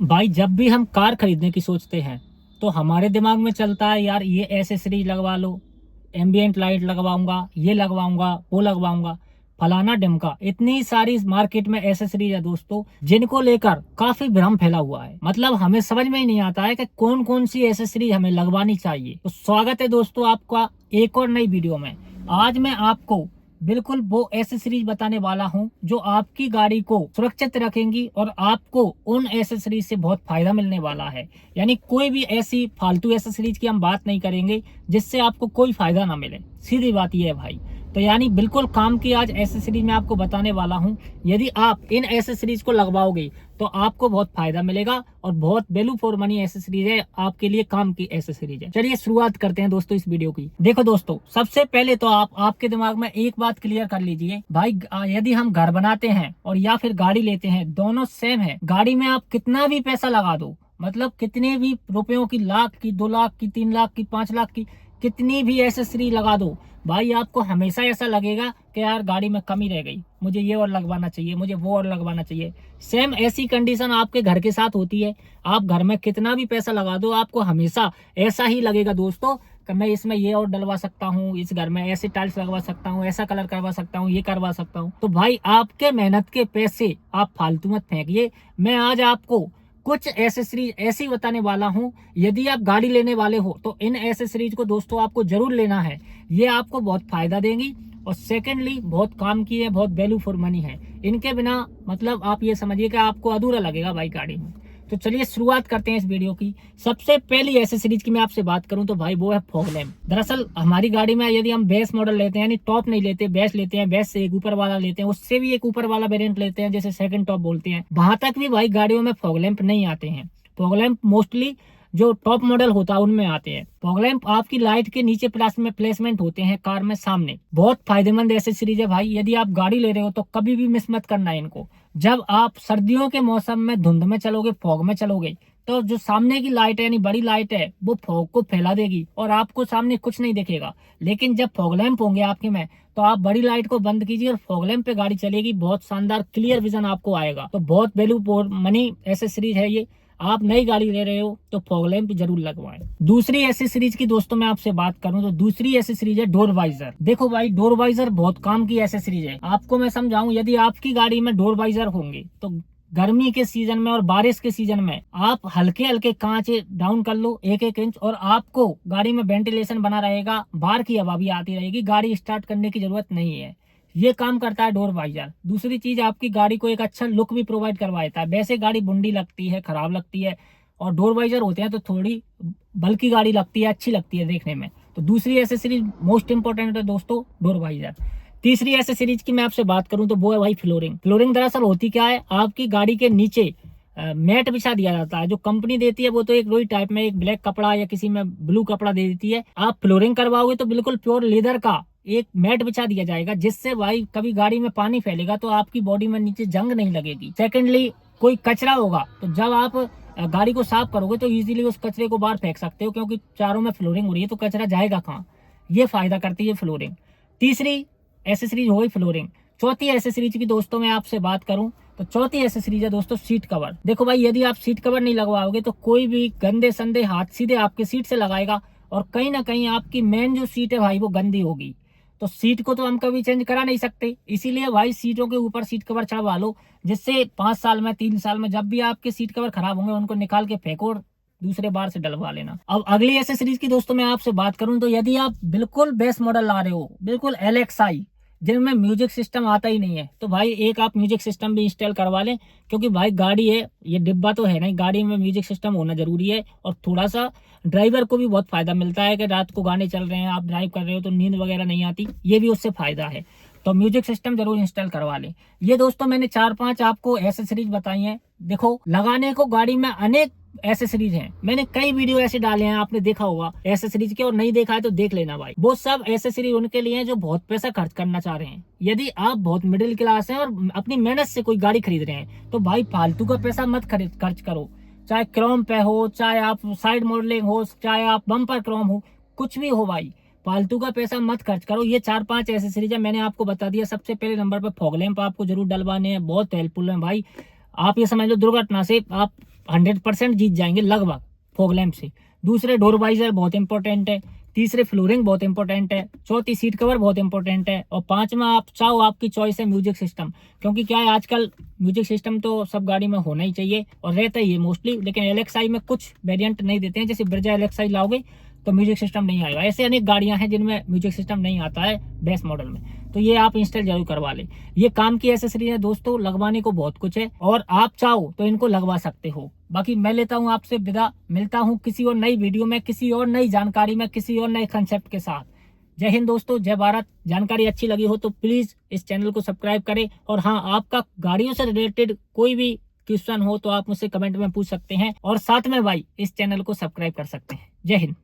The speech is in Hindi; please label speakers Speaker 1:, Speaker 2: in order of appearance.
Speaker 1: भाई जब भी हम कार खरीदने की सोचते हैं तो हमारे दिमाग में चलता है यार ये एसेसरीज लगवा लो, एम्बियंट लाइट लगवाऊंगा, ये लगवाऊंगा, वो लगवाऊंगा, फलाना ढिमका। इतनी सारी मार्केट में एसेसरीज है दोस्तों, जिनको लेकर काफी भ्रम फैला हुआ है। मतलब हमें समझ में ही नहीं आता है कि कौन कौन सी एसेसरीज हमें लगवानी चाहिए। तो स्वागत है दोस्तों आपका एक और नई वीडियो में। आज मैं आपको बिल्कुल वो एसेसरीज बताने वाला हूं जो आपकी गाड़ी को सुरक्षित रखेंगी और आपको उन एसेसरीज से बहुत फायदा मिलने वाला है। यानी कोई भी ऐसी फालतू एसेसरीज की हम बात नहीं करेंगे जिससे आपको कोई फायदा ना मिले। सीधी बात यह है भाई। तो यानी बिल्कुल काम की आज एसेसरीज मैं आपको बताने वाला हूं। यदि आप इन एसेसरीज को लगवाओगे तो आपको बहुत फायदा मिलेगा और बहुत वैल्यू फॉर मनी एसेसरीज है, आपके लिए काम की एसेसरीज है। चलिए शुरुआत करते हैं दोस्तों इस वीडियो की। देखो दोस्तों, सबसे पहले तो आपके दिमाग में एक बात क्लियर कर लीजिए भाई, यदि हम घर बनाते हैं और या फिर गाड़ी लेते हैं, दोनों सेम है। गाड़ी में आप कितना भी पैसा लगा दो, मतलब कितने भी रुपयों की, लाख की, 2 लाख की, 3 लाख की, 5 लाख की, कितनी भी एसेसरी लगा दो भाई, आपको हमेशा ऐसा लगेगा कि यार गाड़ी में कमी रह गई, मुझे ये और लगवाना चाहिए, मुझे वो और लगवाना चाहिए। सेम ऐसी कंडीशन आपके घर के साथ होती है। आप घर में कितना भी पैसा लगा दो, आपको हमेशा ऐसा ही लगेगा दोस्तों कि मैं इसमें ये और डलवा सकता हूँ, इस घर में ऐसे टाइल्स लगवा सकता हूँ, ऐसा कलर करवा सकता हूँ, ये करवा सकता हूँ। तो भाई आपके मेहनत के पैसे आप फालतू मत फेंकिए। मैं आज आपको कुछ एसेसरीज ऐसी बताने वाला हूं, यदि आप गाड़ी लेने वाले हो तो इन एसेसरीज को दोस्तों आपको जरूर लेना है। ये आपको बहुत फायदा देंगी और सेकेंडली बहुत काम की है, बहुत वैल्यू फॉर मनी है। इनके बिना मतलब आप ये समझिए कि आपको अधूरा लगेगा भाई गाड़ी में। तो चलिए शुरुआत करते हैं इस वीडियो की। सबसे पहली एसेसरीज की मैं आपसे बात करूं तो भाई वो है फॉग लैंप। दरअसल हमारी गाड़ी में यदि हम बेस मॉडल लेते हैं, यानी टॉप नहीं लेते, बेस लेते हैं, बेस से एक ऊपर वाला लेते हैं, उससे भी एक ऊपर वाला वेरिएंट लेते हैं, जैसे सेकंड टॉप बोलते हैं, वहां तक भी भाई गाड़ियों में फॉग लैंप नहीं आते हैं। फॉग लैंप मोस्टली जो टॉप मॉडल होता है उनमें आते हैं। फॉग लैंप आपकी लाइट के नीचे प्लस में प्लेसमेंट होते हैं, कार में सामने। बहुत फायदेमंद एसेसरीज है भाई। यदि आप गाड़ी ले रहे हो तो कभी भी मिस मत करना है इनको। जब आप सर्दियों के मौसम में धुंध में चलोगे, फॉग में चलोगे, तो जो सामने की लाइट है यानी बड़ी लाइट है वो फॉग को फैला देगी और आपको सामने कुछ नहीं दिखेगा। लेकिन जब फॉग लैंप होंगे आपके में तो आप बड़ी लाइट को बंद कीजिए और फॉग लैंप पे गाड़ी चलेगी, बहुत शानदार क्लियर विजन आपको आएगा। तो बहुत वैल्यू फॉर मनी एसेसरीज है ये। आप नई गाड़ी ले रहे हो तो फॉग लैंप जरूर लगवाएं। दूसरी एसेसरीज की दोस्तों मैं आपसे बात करूं तो दूसरी एसेसरीज है डोर वाइजर। देखो भाई, डोर वाइजर बहुत काम की एसेसरीज है। आपको मैं समझाऊं, यदि आपकी गाड़ी में डोर वाइजर होंगे तो गर्मी के सीजन में और बारिश के सीजन में आप हल्के हल्के कांच डाउन कर लो 1-1 इंच, और आपको गाड़ी में वेंटिलेशन बना रहेगा, बाहर की हवा भी आती रहेगी, गाड़ी स्टार्ट करने की जरूरत नहीं है। ये काम करता है डोर वाइजर। दूसरी चीज, आपकी गाड़ी को एक अच्छा लुक भी प्रोवाइड करवाता है। वैसे गाड़ी बुंडी लगती है, खराब लगती है, और डोर वाइजर होते हैं तो थोड़ी बल्कि गाड़ी लगती है, अच्छी लगती है देखने में। तो दूसरी एसेसरीज मोस्ट इंपोर्टेंट है दोस्तों, डोर वाइजर। तीसरी एसेसरीज की मैं आपसे बात करूं तो वो है भाई फ्लोरिंग। फ्लोरिंग दरअसल होती क्या है, आपकी गाड़ी के नीचे मैट बिछा दिया जाता है। जो कंपनी देती है वो तो एक रोई टाइप में एक ब्लैक कपड़ा या किसी में ब्लू कपड़ा दे देती है। आप फ्लोरिंग करवाओगे तो बिल्कुल प्योर लेदर का एक मैट बिछा दिया जाएगा, जिससे भाई कभी गाड़ी में पानी फैलेगा तो आपकी बॉडी में नीचे जंग नहीं लगेगी। सेकेंडली, कोई कचरा होगा तो जब आप गाड़ी को साफ करोगे तो इजीली उस कचरे को बाहर फेंक सकते हो, क्योंकि चारों में फ्लोरिंग हो रही है तो कचरा जाएगा कहाँ। ये फायदा करती है फ्लोरिंग। तीसरी एसेसरीज हो गई फ्लोरिंग। चौथी एसेसरीज की दोस्तों मैं आपसे बात करूं तो चौथी एसेसरीज है दोस्तों सीट कवर। देखो भाई, यदि आप सीट कवर नहीं लगवाओगे तो कोई भी गंदे संदे हाथ सीधे आपके सीट से लगाएगा और कहीं ना कहीं आपकी मेन जो सीट है भाई वो गंदी होगी। तो सीट को तो हम कभी चेंज करा नहीं सकते, इसीलिए भाई सीटों के ऊपर सीट कवर चढ़वा लो, जिससे 5 साल में, 3 साल में जब भी आपके सीट कवर खराब होंगे उनको निकाल के फेंको और दूसरे बार से डलवा लेना। अब अगली एसेसरीज की दोस्तों मैं आपसे बात करूं तो यदि आप बिल्कुल बेस मॉडल ला रहे हो, बिल्कुल LXI, जिनमें म्यूजिक सिस्टम आता ही नहीं है, तो भाई एक आप म्यूजिक सिस्टम भी इंस्टॉल करवा लें, क्योंकि भाई गाड़ी है, ये डिब्बा तो है नहीं, गाड़ी में म्यूजिक सिस्टम होना जरूरी है। और थोड़ा सा ड्राइवर को भी बहुत फायदा मिलता है कि रात को गाने चल रहे हैं, आप ड्राइव कर रहे हो तो नींद वगैरह नहीं आती, ये भी उससे फायदा है। तो म्यूजिक सिस्टम जरूर इंस्टॉल करवा लें। ये दोस्तों मैंने 4-5 आपको एसेसरीज बताई हैं। देखो, लगाने को गाड़ी में अनेक एसेसरीज हैं, मैंने कई वीडियो ऐसे डाले हैं, आपने देखा होगा एसेसरीज के, और नहीं देखा है तो देख लेना भाई। वो सब एसेसरीज उनके लिए हैं जो बहुत पैसा खर्च करना चाह रहे हैं। यदि आप बहुत मिडिल क्लास हैं और अपनी मेहनत से कोई गाड़ी खरीद रहे हैं तो भाई फालतू का पैसा मत खर्च करो। चाहे क्रोम पे हो, चाहे आप साइड मॉडलिंग हो, चाहे आप बम्पर क्रोम हो, कुछ भी हो भाई, फालतू का पैसा मत खर्च करो। ये 4-5 एसेसरीज है, मैंने आपको बता दिया। सबसे पहले नंबर पर फॉग लैंप आपको जरूर डलवाने हैं, बहुत हेल्पफुल है भाई। आप ये समझ लो दुर्घटना से आप 100% जीत जाएंगे लगभग फॉग लैंप से। दूसरे डोर वाइजर बहुत इंपॉर्टेंट है, तीसरे फ्लोरिंग बहुत इंपॉर्टेंट है, चौथी सीट कवर बहुत इंपॉर्टेंट है, और पांचवा आप चाहो आपकी चॉइस है म्यूजिक सिस्टम। क्योंकि क्या है आजकल म्यूजिक सिस्टम तो सब गाड़ी में होना ही चाहिए और रहता ही है मोस्टली, लेकिन एलएक्सआई में कुछ वेरिएंट नहीं देते हैं। जैसे ब्रेजा एलएक्सआई लाओगे तो म्यूजिक सिस्टम नहीं आएगा, ऐसे अनेक गाड़ियां हैं जिनमें म्यूजिक सिस्टम नहीं आता है बेस मॉडल में, तो ये आप इंस्टॉल जरूर करवा लें। ये काम की एसेसरी है दोस्तों, लगवाने को बहुत कुछ है और आप चाहो तो इनको लगवा सकते हो। बाकी मैं लेता हूँ आपसे विदा, मिलता हूँ किसी और नई वीडियो में, किसी और नई जानकारी में, किसी और नए कंसेप्ट के साथ। जय हिंद दोस्तों, जय भारत। जानकारी अच्छी लगी हो तो प्लीज इस चैनल को सब्सक्राइब करें, और हाँ, आपका गाड़ियों से रिलेटेड कोई भी क्वेश्चन हो तो आप मुझसे कमेंट में पूछ सकते हैं, और साथ में भाई इस चैनल को सब्सक्राइब कर सकते हैं। जय हिंद।